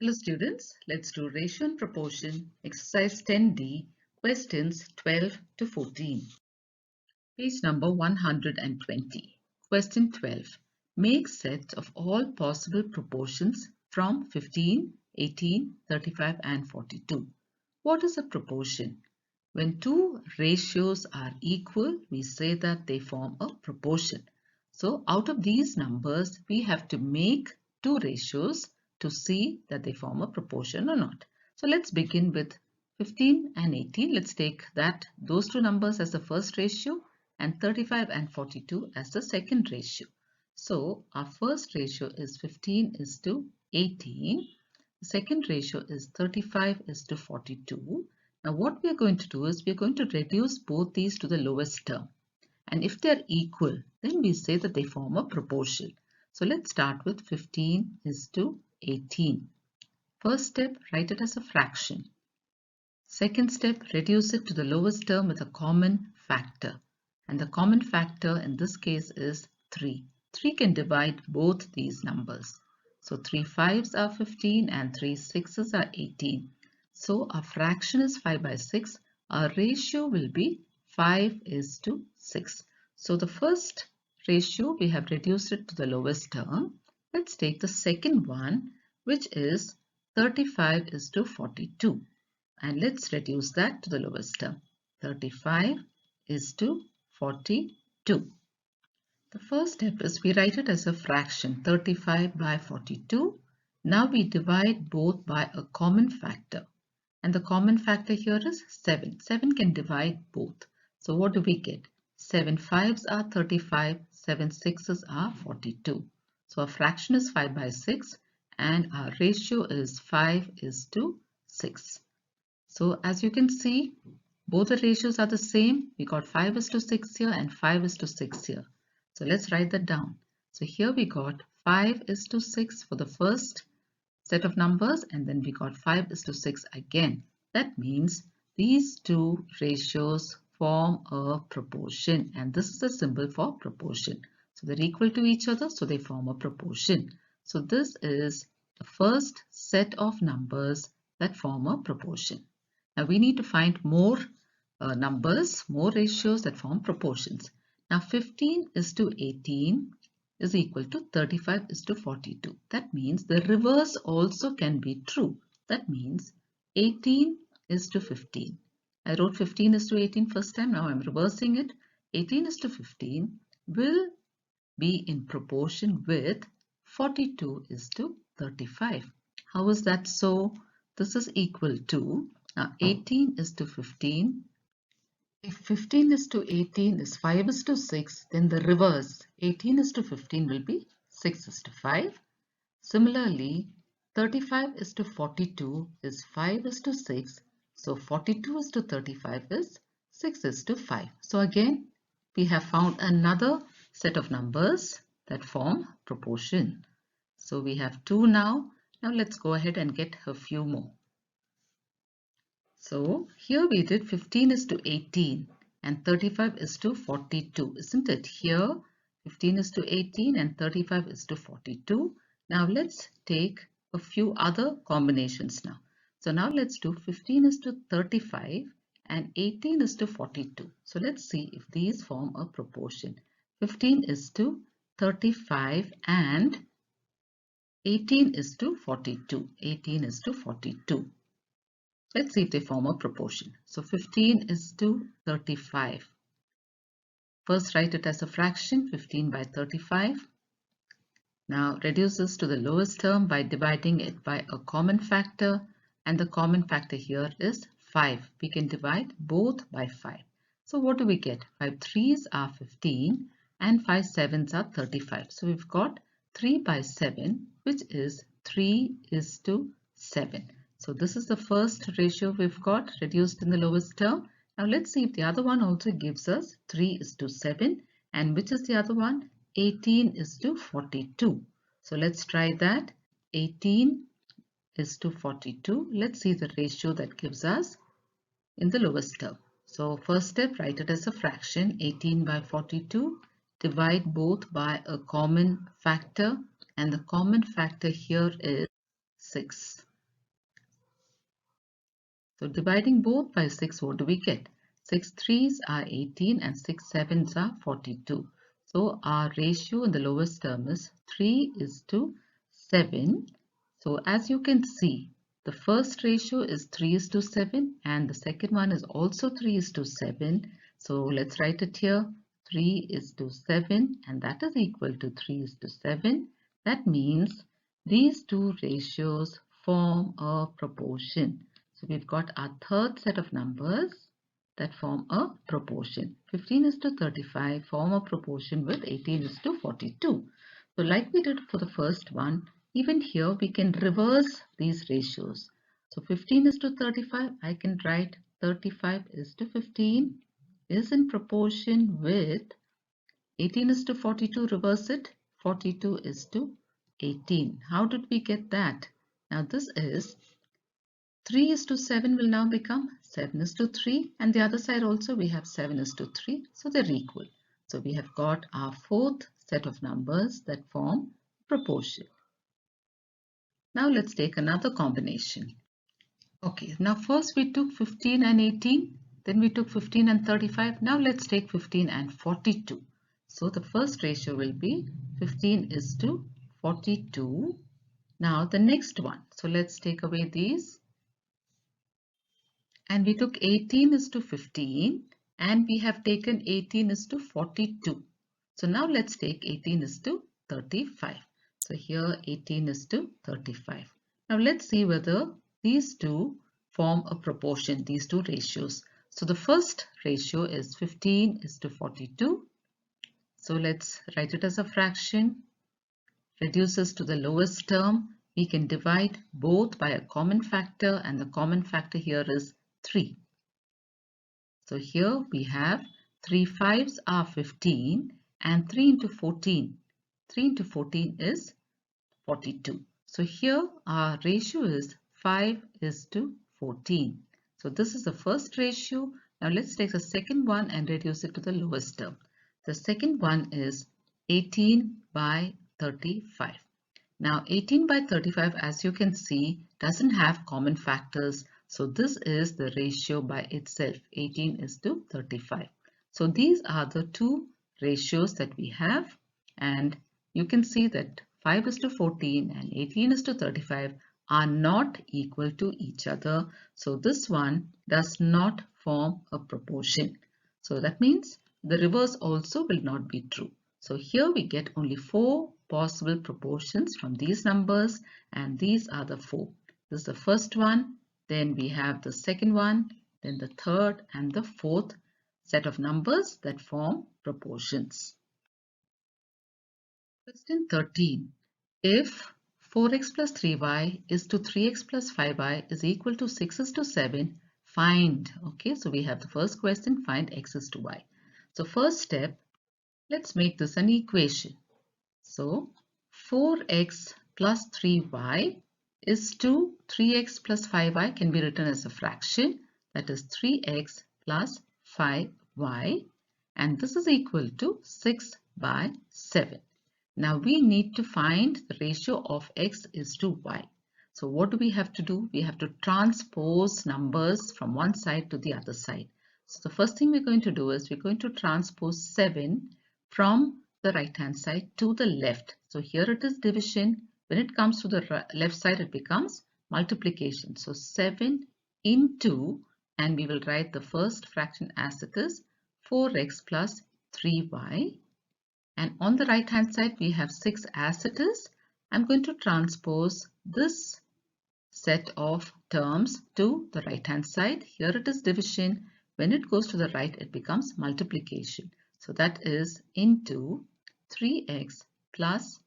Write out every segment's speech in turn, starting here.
Hello students, let's do ratio and proportion, exercise 10D, questions 12 to 14. Page number 120. Question 12. Make sets of all possible proportions from 15, 18, 35 and 42. What is a proportion? When two ratios are equal, we say that they form a proportion. So out of these numbers, we have to make two ratios to see that they form a proportion or not. So let's begin with 15 and 18. Let's take those two numbers as the first ratio and 35 and 42 as the second ratio. So our first ratio is 15 is to 18. The second ratio is 35 is to 42. Now what we are going to do is we are going to reduce both these to the lowest term. And if they are equal, then we say that they form a proportion. So let's start with 15 is to 18. First step, write it as a fraction. Second step, reduce it to the lowest term with a common factor. And the common factor in this case is 3. 3 can divide both these numbers. So 3 5s are 15 and 3 6s are 18. So our fraction is 5 by 6. Our ratio will be 5 is to 6. So the first ratio, we have reduced it to the lowest term. Let's take the second one, which is 35 is to 42. And let's reduce that to the lowest term. 35 is to 42. The first step is we write it as a fraction, 35 by 42. Now we divide both by a common factor. And the common factor here is 7. 7 can divide both. So what do we get? 7 5s are 35, 7 6s are 42. So our fraction is 5 by 6 and our ratio is 5 is to 6. So as you can see, both the ratios are the same. We got 5 is to 6 here and 5 is to 6 here. So let's write that down. So here we got 5 is to 6 for the first set of numbers and then we got 5 is to 6 again. That means these two ratios form a proportion and this is a symbol for proportion. So they're equal to each other, so they form a proportion. So this is the first set of numbers that form a proportion. Now we need to find more numbers, more ratios that form proportions. Now 15 is to 18 is equal to 35 is to 42. That means the reverse also can be true. That means 18 is to 15. I wrote 15 is to 18 first time. Now I'm reversing it. 18 is to 15 will be in proportion with 42 is to 35. How is that so? This is equal to, now 18 is to 15. If 15 is to 18 is 5 is to 6, then the reverse 18 is to 15 will be 6 is to 5. Similarly, 35 is to 42 is 5 is to 6. So 42 is to 35 is 6 is to 5. So again, we have found another set of numbers that form proportion. So we have 2 now. Now let's go ahead and get a few more. So here we did 15 is to 18 and 35 is to 42, isn't it? Here 15 is to 18 and 35 is to 42. Now let's take a few other combinations now. So now let's do 15 is to 35 and 18 is to 42. So let's see if these form a proportion. 15 is to 35 and 18 is to 42. 18 is to 42. Let's see if they form a proportion. So 15 is to 35. First write it as a fraction, 15 by 35. Now reduce this to the lowest term by dividing it by a common factor, and the common factor here is 5. We can divide both by 5. So what do we get? 5 3s are 15 and 5 7s are 35. So we've got 3 by 7, which is 3 is to 7. So this is the first ratio we've got reduced in the lowest term. Now let's see if the other one also gives us 3 is to 7, and which is the other one? 18 is to 42. So let's try that. 18 is to 42. Let's see the ratio that gives us in the lowest term. So first step, write it as a fraction, 18 by 42. Divide both by a common factor, and the common factor here is 6. So dividing both by 6, what do we get? 6 threes are 18 and 6 sevens are 42. So our ratio in the lowest term is 3:7. So as you can see, the first ratio is 3:7 and the second one is also 3:7. So let's write it here. 3:7 and that is equal to 3:7. That means these two ratios form a proportion. So we've got our third set of numbers that form a proportion. 15:35 form a proportion with 18:42. So like we did for the first one, even here we can reverse these ratios. So 15:35, I can write 35:15 is in proportion with 18:42, reverse it, 42:18. How did we get that? Now this is 3:7 will now become 7:3, and the other side also we have 7:3, so they're equal. So we have got our fourth set of numbers that form proportion. Now let's take another combination. Okay, now first we took 15 and 18, then we took 15 and 35. Now let's take 15 and 42. So the first ratio will be 15:42. Now the next one, so let's take away these. And we took 18:15 and we have taken 18:42. So now let's take 18:35. So here 18:35. Now let's see whether these two form a proportion, these two ratios. So the first ratio is 15:42. So let's write it as a fraction. Reduces to the lowest term. We can divide both by a common factor, and the common factor here is 3. So here we have 3 5s are 15 and 3 into 14. 3 into 14 is 42. So here our ratio is 5:14. So this is the first ratio. Now let's take the second one and reduce it to the lowest term. The second one is 18/35. Now 18/35, as you can see, doesn't have common factors. So this is the ratio by itself, 18:35. So these are the two ratios that we have, and you can see that 5:14 and 18:35 are not equal to each other. So this one does not form a proportion. So that means the reverse also will not be true. So here we get only 4 possible proportions from these numbers, and these are the 4. This is the first one, then we have the second one, then the third and the fourth set of numbers that form proportions. Question 13. If 4x plus 3y is to 3x plus 5y is equal to 6:7, find. Okay, so we have the first question, find x is to y. So first step, let's make this an equation. So 4x plus 3y is to 3x plus 5y can be written as a fraction, that is 3x plus 5y, and this is equal to 6/7. Now we need to find the ratio of x is to y. So what do we have to do? We have to transpose numbers from one side to the other side. So the first thing we're going to do is we're going to transpose 7 from the right hand side to the left. So here it is division. When it comes to the left side, it becomes multiplication. So 7 into, and we will write the first fraction as it is, 4x plus 3y. And on the right hand side, we have 6 as it is. I'm going to transpose this set of terms to the right hand side. Here it is division. When it goes to the right, it becomes multiplication. So that is into 3x plus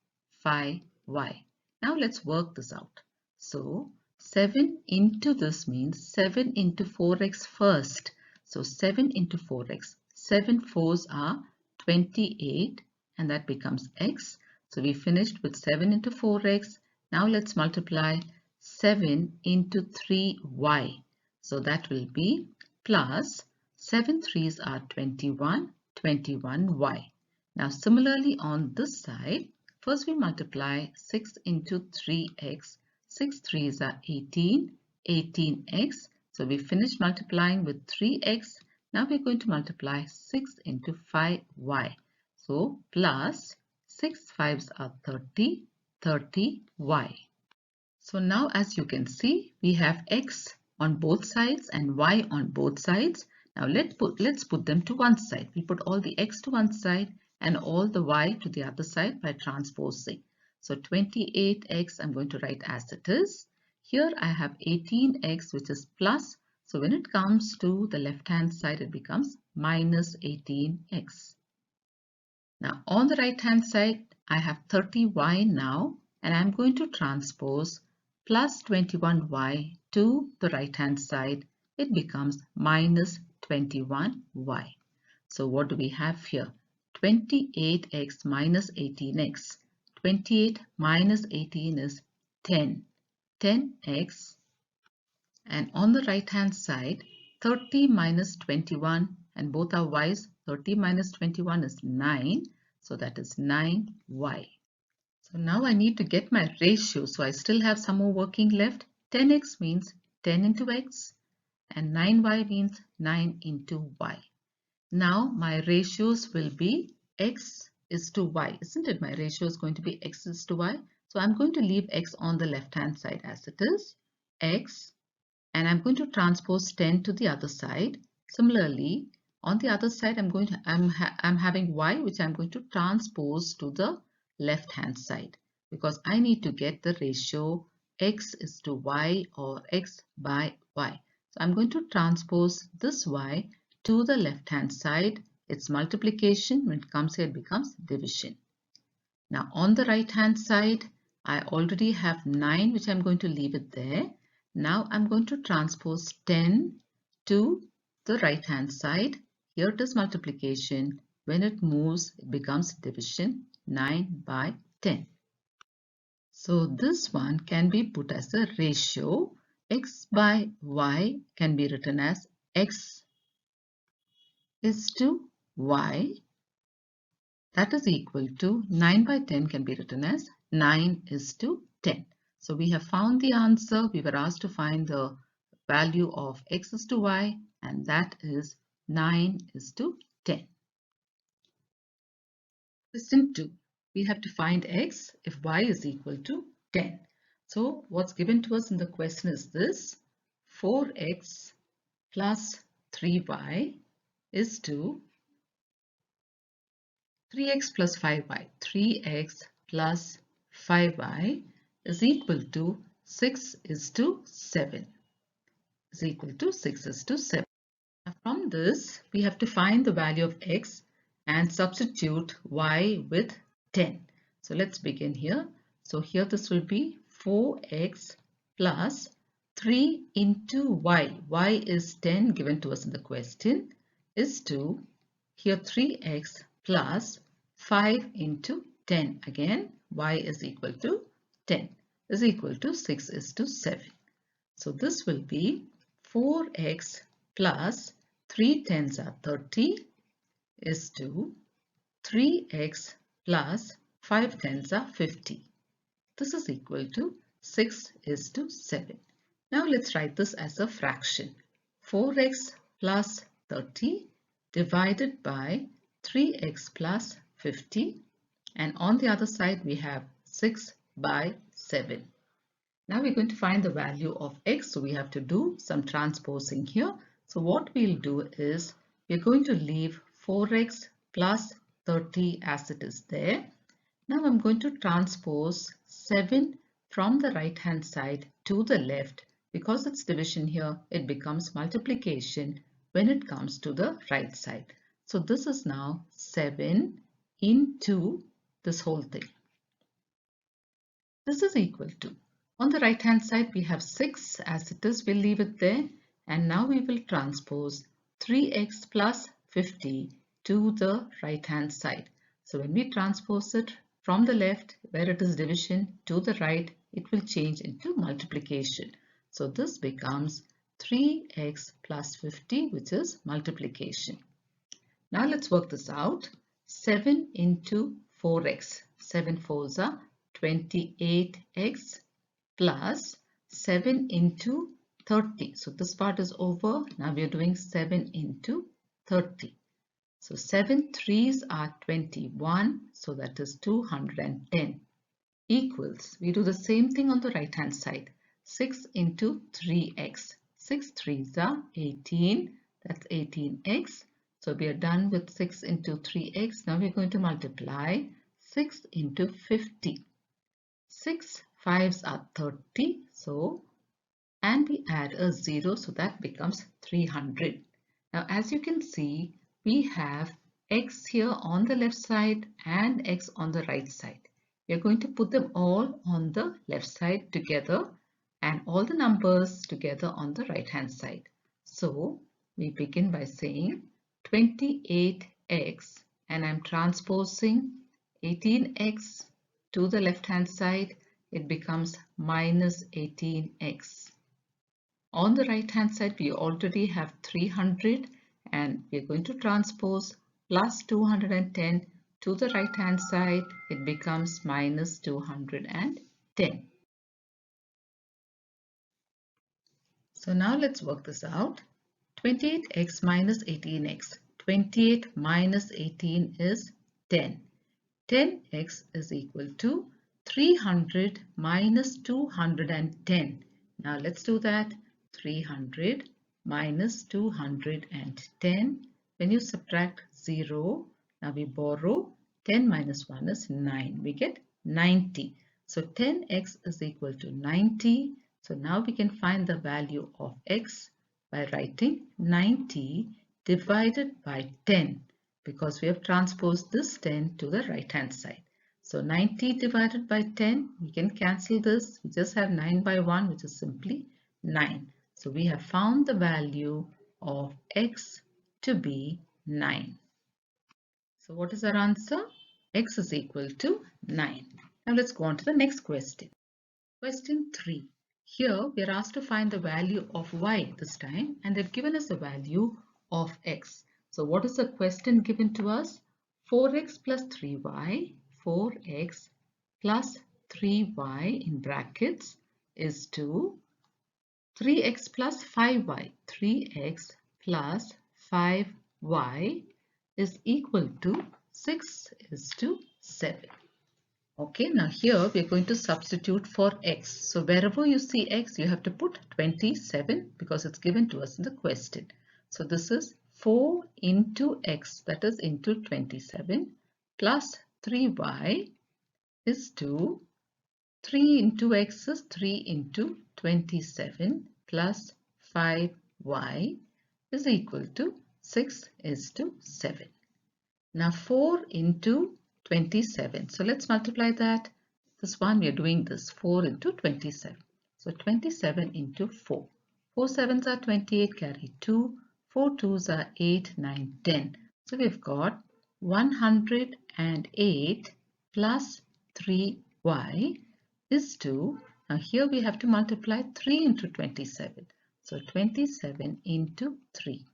5y. Now let's work this out. So 7 into this means 7 into 4x first. So 7 into 4x. 7 4s are 28 and that becomes x. So we finished with 7 into 4x. Now let's multiply 7 into 3y. So that will be plus 7 3s are 21, 21y. Now similarly on this side, first we multiply 6 into 3x. 6 3s are 18, 18x. So we finished multiplying with 3x. Now we're going to multiply 6 into 5y. So plus 6 5s are 30, 30y. So now as you can see, we have x on both sides and y on both sides. Now let's put them to one side. We put all the x to one side and all the y to the other side by transposing. So 28x I'm going to write as it is. Here I have 18x which is plus. So when it comes to the left hand side it becomes minus 18x. Now on the right hand side I have 30y now and I'm going to transpose plus 21y to the right hand side. It becomes minus 21y. So what do we have here? 28x minus 18x. 28 minus 18 is 10. 10x. And on the right hand side 30 minus 21 and both are y's. 30 minus 21 is 9. So that is 9y. So now I need to get my ratio. So I still have some more working left. 10x means 10 into x and 9y means 9 into y. Now my ratios will be x is to y, isn't it? My ratio is going to be x is to y. So I'm going to leave x on the left hand side as it is, x, and I'm going to transpose 10 to the other side. Similarly, on the other side, I'm having y, which I'm going to transpose to the left hand side because I need to get the ratio x is to y or x by y. So I'm going to transpose this y to the left hand side. It's multiplication. When it comes here, it becomes division. Now on the right hand side, I already have 9, which I'm going to leave it there. Now I'm going to transpose 10 to the right hand side. Here it is multiplication. When it moves, it becomes division, 9 by 10. So this one can be put as a ratio. X by y can be written as x is to y. That is equal to 9 by 10 can be written as 9 is to 10. So we have found the answer. We were asked to find the value of x is to y and that is 9 is to 10. Question 2. We have to find x if y is equal to 10. So what's given to us in the question is this. 4x plus 3y is to 3x plus 5y. 3x plus 5y is equal to 6 is to 7. Is equal to 6 is to 7. Now from this, we have to find the value of x and substitute y with 10. So let's begin here. So here this will be 4x plus 3 into y. Y is 10 given to us in the question is to here 3x plus 5 into 10. Again, y is equal to 10 is equal to 6 is to 7. So this will be 4x plus 3 tens are 30 is to 3x plus 5 tens are 50. This is equal to 6 is to 7. Now let's write this as a fraction. 4x plus 30 divided by 3x plus 50, and on the other side we have 6 by 7. Now we're going to find the value of x, so we have to do some transposing here. So what we'll do is we're going to leave 4x plus 30 as it is there. Now I'm going to transpose 7 from the right hand side to the left. Because it's division here, it becomes multiplication when it comes to the right side. So this is now 7 into this whole thing. This is equal to, on the right hand side we have 6 as it is, we'll leave it there, and now we will transpose 3x plus 50 to the right hand side. So when we transpose it from the left where it is division to the right, it will change into multiplication. So this becomes 3x plus 50, which is multiplication. Now let's work this out. 7 into 4x. 7 4s are 28x plus 7 into 30. So this part is over. Now we are doing 7 into 30. So 7 threes are 21. So that is 210 equals. We do the same thing on the right hand side. 6 into 3x. 6 threes are 18. That's 18x. So we are done with 6 into 3x. Now we're going to multiply 6 into 50. 6 fives are 30. So, and we add a 0. So that becomes 300. Now as you can see, we have x here on the left side and x on the right side. We are going to put them all on the left side together and all the numbers together on the right hand side. So we begin by saying 28x, and I'm transposing 18x to the left hand side. It becomes minus 18x. On the right hand side, we already have 300, and we're going to transpose plus 210 to the right hand side. It becomes minus 210. So now let's work this out. 28x minus 18x. 28 minus 18 is 10. 10x is equal to 300 minus 210. Now let's do that. 300 minus 210. When you subtract 0, now we borrow 10 minus 1 is 9. We get 90. So 10x is equal to 90. So now we can find the value of x by writing 90 divided by 10, because we have transposed this 10 to the right hand side. So 90 divided by 10, we can cancel this. We just have 9 by 1, which is simply 9. So we have found the value of x to be 9. So what is our answer? X is equal to 9. Now let's go on to the next question. Question 3. Here we are asked to find the value of y this time, and they've given us the value of x. So what is the question given to us? 4x plus 3y, 4x plus 3y in brackets is to 3x plus 5y, 3x plus 5y is equal to 6 is to 7. Okay, now here we are going to substitute for x. So wherever you see x, you have to put 27 because it's given to us in the question. So this is 4 into x, that is into 27, plus 3y is to 3 into x is 3 into 27 plus 5y is equal to 6 is to 7. Now 4 into 27. So let's multiply that. This one we are doing this 4 into 27. So 27 into 4. 4 sevens are 28, carry 2. 4 twos are 8, 9, 10. So we've got 108 plus 3y is to, now here we have to multiply 3 into 27. So 27 into 3.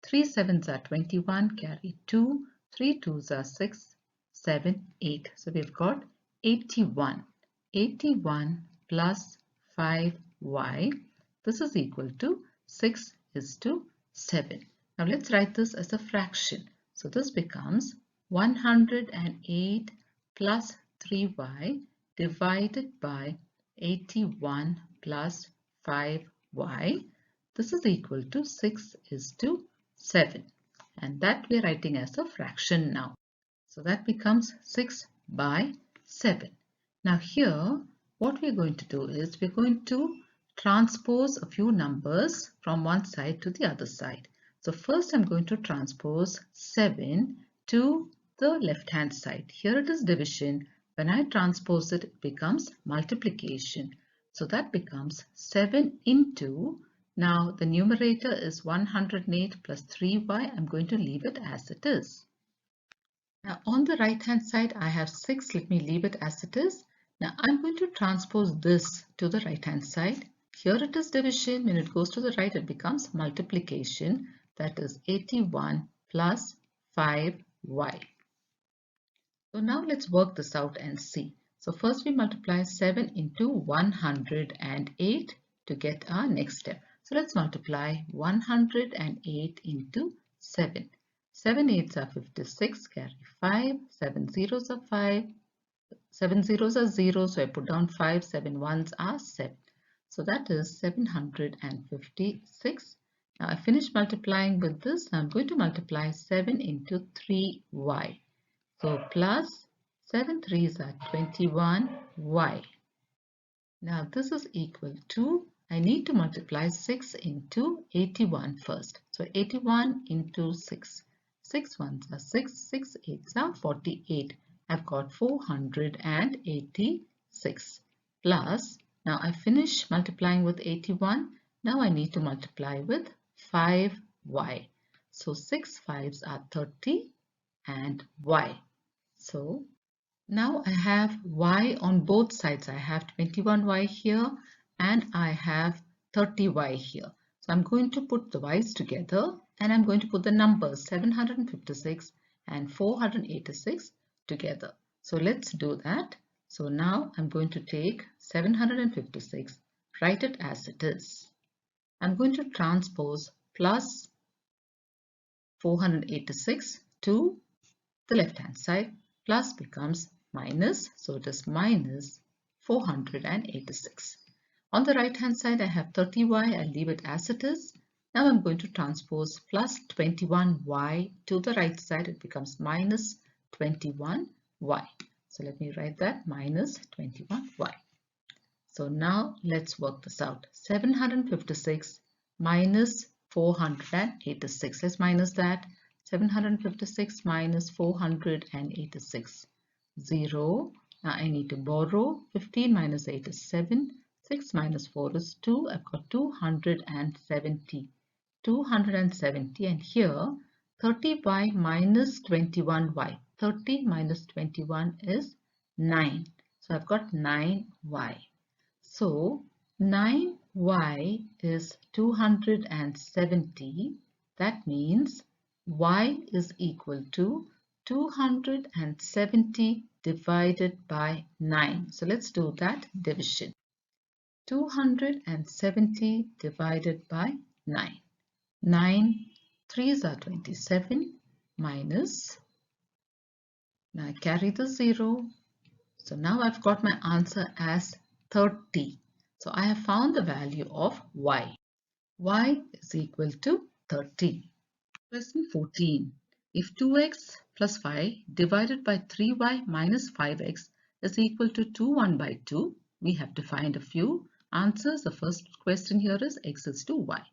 3 sevens are 21, carry 2. 3 twos are 6, 7, 8. So we've got 81. 81 plus 5y. This is equal to 6 is to 7. Now let's write this as a fraction. So this becomes 108 plus 3y divided by 81 plus 5y. This is equal to 6 is to 7. And that we are writing as a fraction now. So that becomes 6 by 7. Now here, what we're going to do is we're going to transpose a few numbers from one side to the other side. So first I'm going to transpose 7 to the left hand side. Here it is division. When I transpose it, it becomes multiplication. So that becomes 7 into, now the numerator is 108 plus 3y. I'm going to leave it as it is. Now on the right hand side, I have 6. Let me leave it as it is. Now I'm going to transpose this to the right hand side. Here it is division. When it goes to the right, it becomes multiplication. That is 81 plus 5y. So now let's work this out and see. So first we multiply 7 into 108 to get our next step. So let's multiply 108 into 7. 7 8s are 56, carry 5, 7 zeros are 5, 7 zeros are 0, so I put down 5, 7 ones are 7. So that is 756. Now I finish multiplying with this. I'm going to multiply 7 into 3y. So plus 7 3s are 21y. Now this is equal to, I need to multiply 6 into 81 first. So 81 into 6. 6 ones are 6, 6 eights are 48. I've got 486 plus, now I finish multiplying with 81. Now I need to multiply with 5y. So 6 5s are 30 and y. So now I have y on both sides. I have 21y here and I have 30y here. So I'm going to put the y's together and I'm going to put the numbers 756 and 486 together. So let's do that. So now I'm going to take 756, write it as it is. I'm going to transpose plus 486 to the left hand side. Plus becomes minus, so it is minus 486. On the right hand side I have 30y, I'll leave it as it is. Now I'm going to transpose plus 21y to the right side, it becomes minus 21y. So let me write that, minus 21y. So now let's work this out. 756 minus 486. Let's minus that. 756 minus 486. 0. Now I need to borrow. 15 minus 8 is 7. 6 minus 4 is 2. I've got 270. 270 and here 30y minus 21y. 30 minus 21 is 9. So I've got 9y. So 9y is 270. That means y is equal to 270 divided by 9. So let's do that division. 270 divided by 9. 9 3s are 27 minus, now I carry the 0. So now I've got my answer as 30. So I have found the value of y. Y is equal to 30. Question 14. If 2x plus 5 divided by 3y minus 5x is equal to 2 1 by 2, we have to find a few answers. The first question here is x is to y.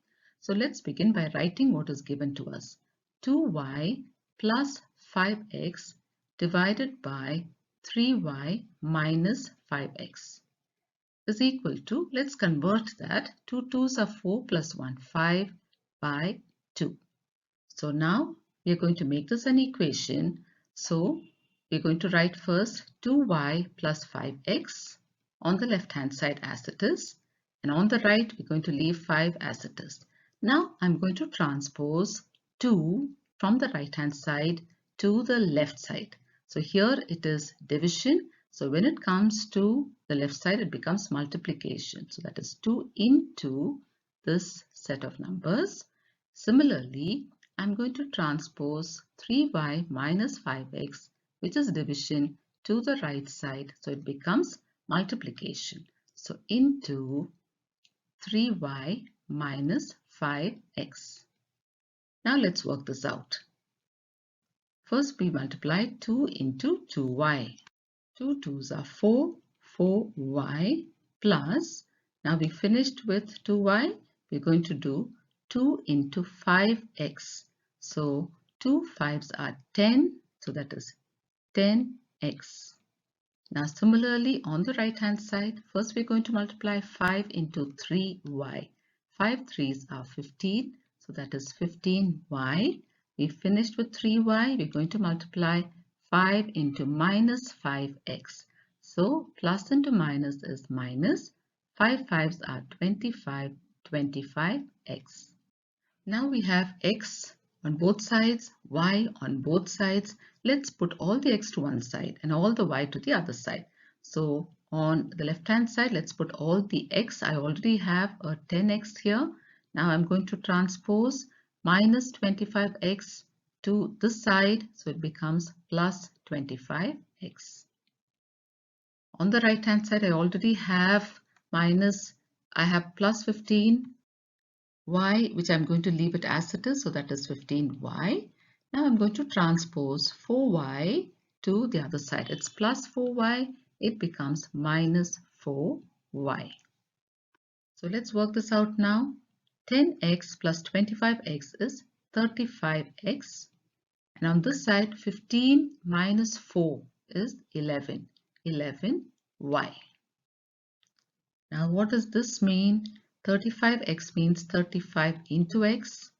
So let's begin by writing what is given to us. 2y plus 5x divided by 3y minus 5x is equal to, let's convert that, 2 2s are 4 plus 1, 5 by 2. So now we are going to make this an equation. So we are going to write first 2y plus 5x on the left hand side as it is, and on the right we're going to leave 5 as it is. Now I'm going to transpose 2 from the right hand side to the left side. So here it is division. So when it comes to the left side, it becomes multiplication. So that is 2 into this set of numbers. Similarly, I'm going to transpose 3y minus 5x, which is division, to the right side. So it becomes multiplication. So into 3y minus 5x. Now let's work this out. First we multiply 2 into 2y. 2 2s are 4, 4y plus, now we finished with 2y, we're going to do 2 into 5x. So 2 5s are 10, so that is 10x. Now similarly on the right hand side, first we're going to multiply 5 into 3y. 5 3s are 15, so that is 15y. We finished with 3y, we're going to multiply 5 into minus 5x. So plus into minus is minus. 5 5s are 25, 25x. Now we have x on both sides, y on both sides. Let's put all the x to one side and all the y to the other side. So On the left hand side, let's put all the x. I already have a 10x here. Now I'm going to transpose minus 25x to this side, so it becomes plus 25x. On the right hand side, I already have I have plus 15y, which I'm going to leave it as it is, so that is 15y. Now I'm going to transpose 4y to the other side. It's plus 4y, it becomes minus 4y. So let's work this out now. 10x plus 25x is 35x. And on this side, 15 minus 4 is 11. 11y. Now what does this mean? 35x means 35 into x.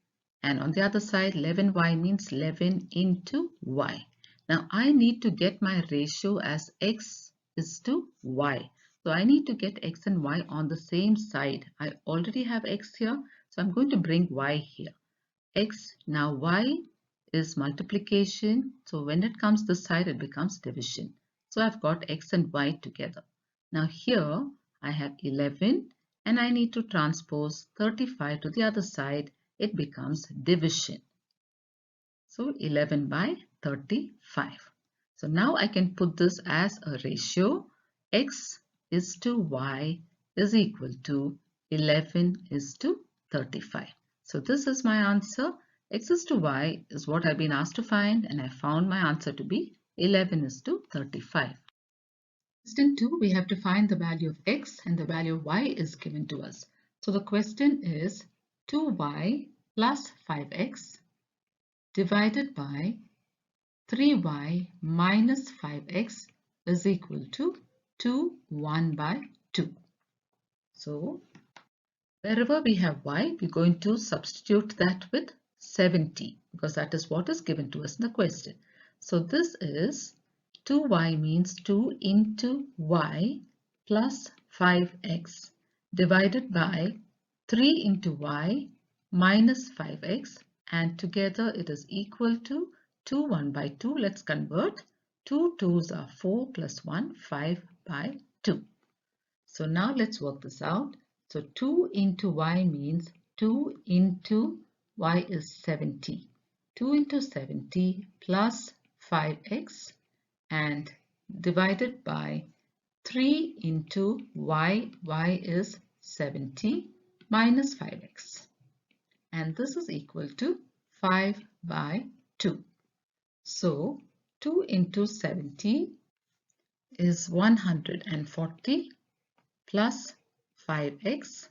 And on the other side, 11y means 11 into y. Now I need to get my ratio as x is to y. So I need to get x and y on the same side. I already have x here, so I'm going to bring y here. X, now y is multiplication. So when it comes this side, it becomes division. So I've got x and y together. Now here I have 11 and I need to transpose 35 to the other side. It becomes division. So 11 by 35. So now I can put this as a ratio. X is to y is equal to 11 is to 35. So this is my answer. X is to y is what I've been asked to find, and I found my answer to be 11 is to 35. Question 2, we have to find the value of x and the value of y is given to us. So the question is 2y plus 5x divided by 3y minus 5x is equal to 1 by 2. So wherever we have y, we're going to substitute that with 70 because that is what is given to us in the question. So this is 2y means 2 into y plus 5x divided by 3 into y minus 5x, and together it is equal to 2 1 by 2. Let's convert. 2 2s are 4 plus 1 5 by 2. So now let's work this out. So 2 into y means 2 into y is 70. 2 into 70 plus 5x and divided by 3 into y is 70 minus 5x. And this is equal to 5 by 2. So 2 into 70 is 140 plus 5x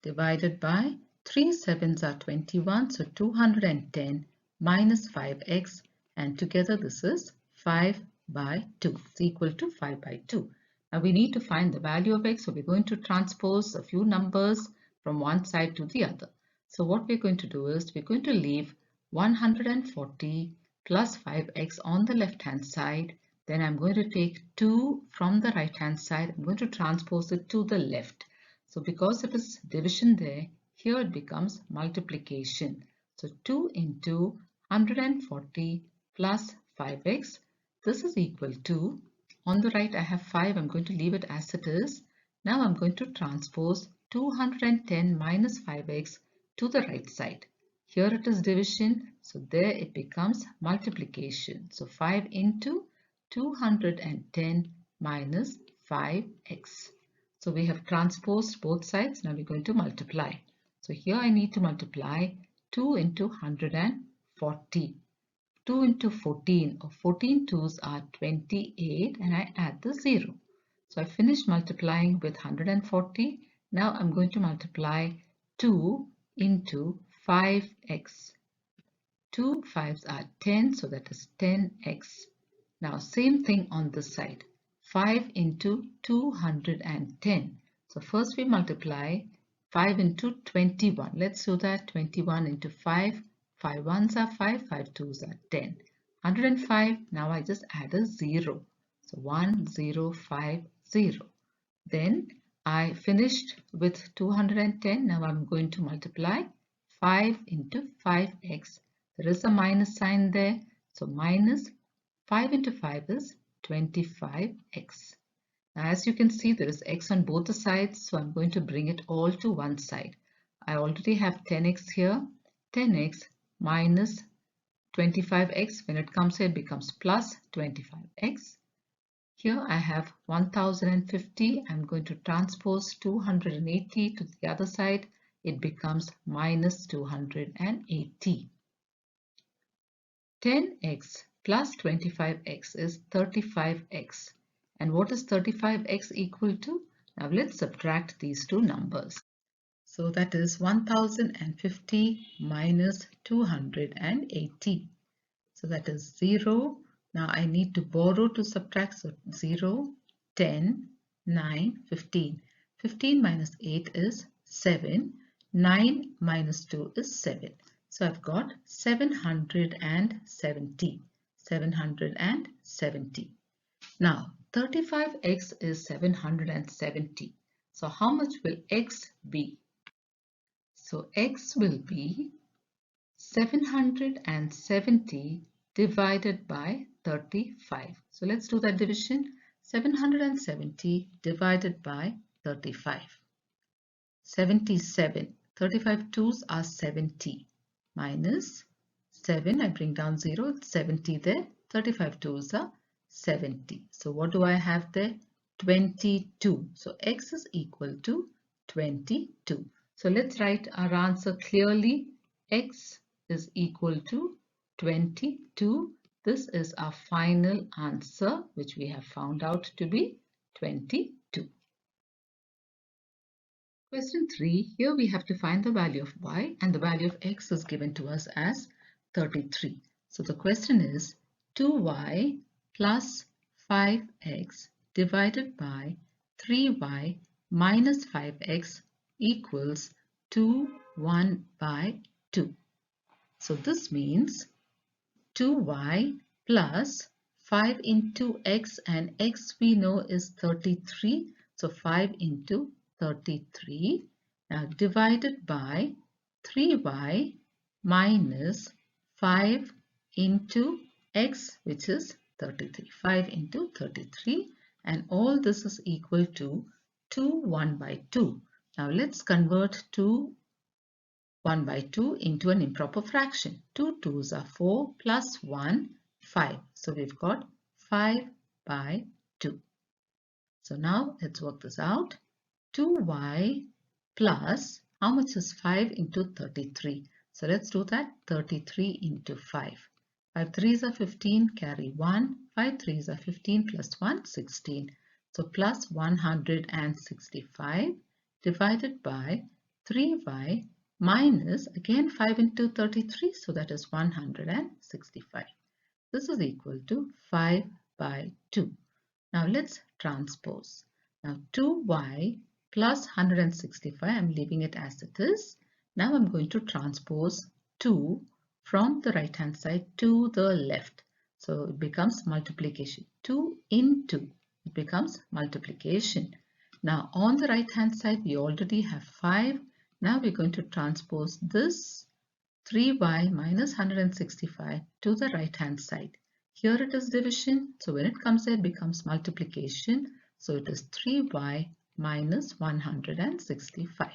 divided by 3 sevens are 21, so 210 minus 5x, and together this is 5 by 2. It's equal to 5 by 2. Now we need to find the value of x, so we're going to transpose a few numbers from one side to the other. So what we're going to do is we're going to leave 140 plus 5x on the left hand side. Then I'm going to take 2 from the right hand side. I'm going to transpose it to the left. So because it is division there, here it becomes multiplication. So 2 into 140 plus 5x. This is equal to, on the right I have 5. I'm going to leave it as it is. Now I'm going to transpose 210 minus 5x to the right side. Here it is division, so there it becomes multiplication. So 5 into 210 minus 5x. So we have transposed both sides. Now we're going to multiply. So here I need to multiply 2 into 140. 2 into 14, or 14 2s are 28, and I add the 0. So I finished multiplying with 140. Now I'm going to multiply 2 into 5x. 2 5s are 10, so that is 10x. Now same thing on this side. 5 into 210. So first we multiply 5 into 21. Let's do that. 21 into 5. 5 1s are 5, 5 2s are 10. 105, now I just add a 0. So 1, 0, 5, 0. Then I finished with 210. Now I'm going to multiply 5 into 5x. There is a minus sign there. So minus 5 into 5 is 25x. As you can see, there is x on both the sides, so I'm going to bring it all to one side. I already have 10x here. 10x minus 25x, when it comes here, it becomes plus 25x. Here I have 1050. I'm going to transpose 280 to the other side. It becomes minus 280. 10x plus 25x is 35x. And what is 35x equal to? Now let's subtract these two numbers. So that is 1050 minus 280. So that is 0. Now I need to borrow to subtract. So 0, 10, 9, 15. 15 minus 8 is 7. 9 minus 2 is 7. So I've got 770. 770. Now 35x is 770. So how much will x be? So x will be 770 divided by 35. So let's do that division. 770 divided by 35. 77. 35 twos are 70. Minus 7, I bring down 0, it's 70 there. 35 twos are 70. So what do I have there? 22. So x is equal to 22. So let's write our answer clearly. X is equal to 22. This is our final answer, which we have found out to be 22. Question 3, here we have to find the value of y, and the value of x is given to us as 33. So the question is 2y plus 5x divided by 3y minus 5x equals 2, 1 by 2. So this means 2y plus 5 into x, and x we know is 33. So 5 into 33. Now divided by 3y minus 5 into x, which is 33. 5 into 33. And all this is equal to 2, 1 by 2. Now let's convert 2 1 by 2 into an improper fraction. 2 2s are 4 plus 1, 5. So we've got 5 by 2. So now let's work this out. 2y plus, how much is 5 into 33? So let's do that. 33 into 5. 5 3s are 15, carry 1. 5 3s are 15 plus 1, 16. So plus 165 divided by 3y minus, again 5 into 33, so that is 165. This is equal to 5 by 2. Now let's transpose. Now 2y plus 165, I'm leaving it as it is. Now I'm going to transpose 2 from the right hand side to the left. So it becomes multiplication. 2 into, it becomes multiplication. Now on the right hand side we already have 5. Now we're going to transpose this 3y minus 165 to the right hand side. Here it is division, so when it comes there it becomes multiplication. So it is 3y minus 165.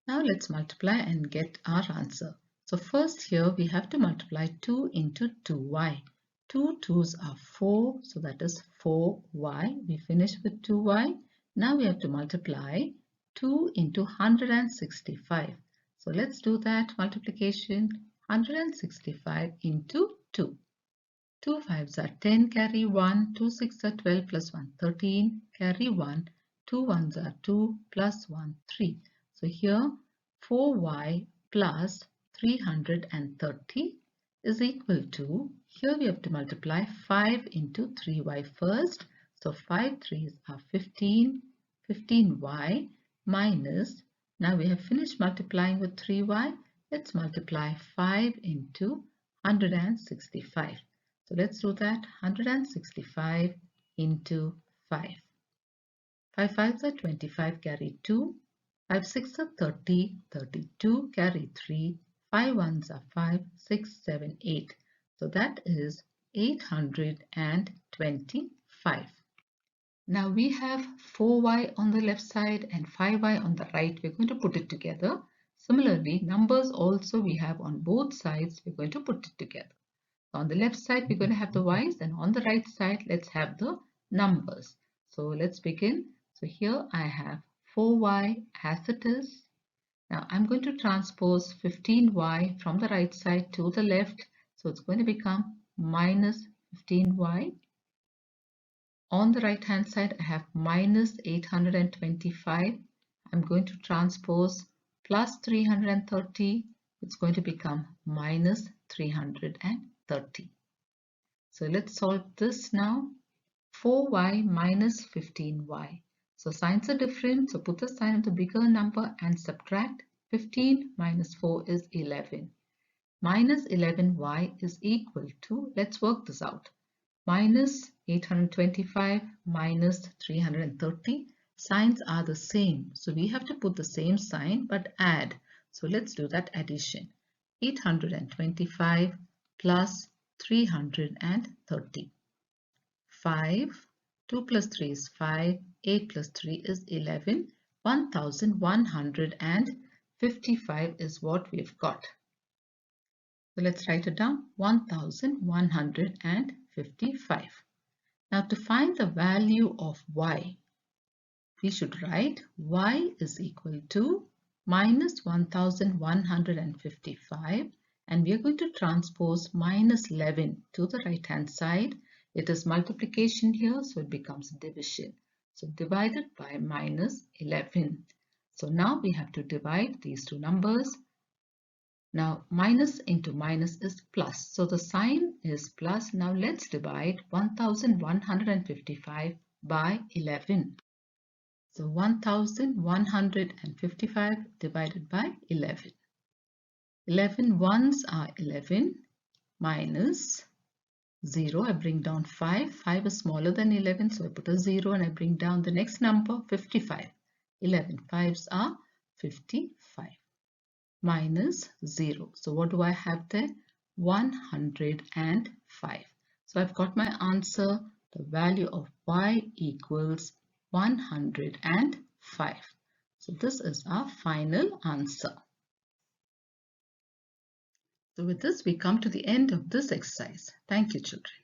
Now let's multiply and get our answer. So first here we have to multiply 2 into 2y. 2 2s are 4, so that is 4y. We finish with 2y. Now we have to multiply 2 into 165. So let's do that multiplication. 165 into 2. 2 5s are 10, carry 1. 2 6 are 12 plus 1, 13, carry 1. 2 1s are 2 plus 1, 3. So here 4y plus 330 is equal to, here we have to multiply 5 into 3y first. So 5 3s are 15, 15y minus, now we have finished multiplying with 3y. Let's multiply 5 into 165. So let's do that. 165 into 5. 5 5s are 25, carry 2. 5 6 are 30, 32, carry 3. 5 1s are 5, 6, 7, 8. So that is 825. Now we have 4y on the left side and 5y on the right. We're going to put it together. Similarly, numbers also we have on both sides. We're going to put it together. So on the left side, we're going to have the y's, and on the right side, let's have the numbers. So let's begin. So here I have 4y as it is. Now I'm going to transpose 15y from the right side to the left. So it's going to become minus 15y. On the right hand side, I have minus 825. I'm going to transpose plus 330. It's going to become minus 330. So let's solve this now. 4y minus 15y. So signs are different. So put the sign of the bigger number and subtract. 15 minus 4 is 11. Minus 11y is equal to, let's work this out. Minus 825 minus 330. Signs are the same. So we have to put the same sign but add. So let's do that addition. 825 plus 330. 5, 2 plus 3 is 5, 8 plus 3 is 11, 1155 is what we've got. So let's write it down, 1155. Now to find the value of y, we should write y is equal to minus 1155, and we are going to transpose minus 11 to the right hand side. It is multiplication here, so it becomes division. So divided by minus 11. So now we have to divide these two numbers. Now minus into minus is plus. So the sign is plus. Now let's divide 1155 by 11. So 1155 divided by 11. 11 ones are 11 minus 0. I bring down 5. 5 is smaller than 11, so I put a 0 and I bring down the next number, 55. 11 fives are 55 minus 0. So what do I have there? 105. So I've got my answer. The value of y equals 105. So this is our final answer. So with this, we come to the end of this exercise. Thank you, children.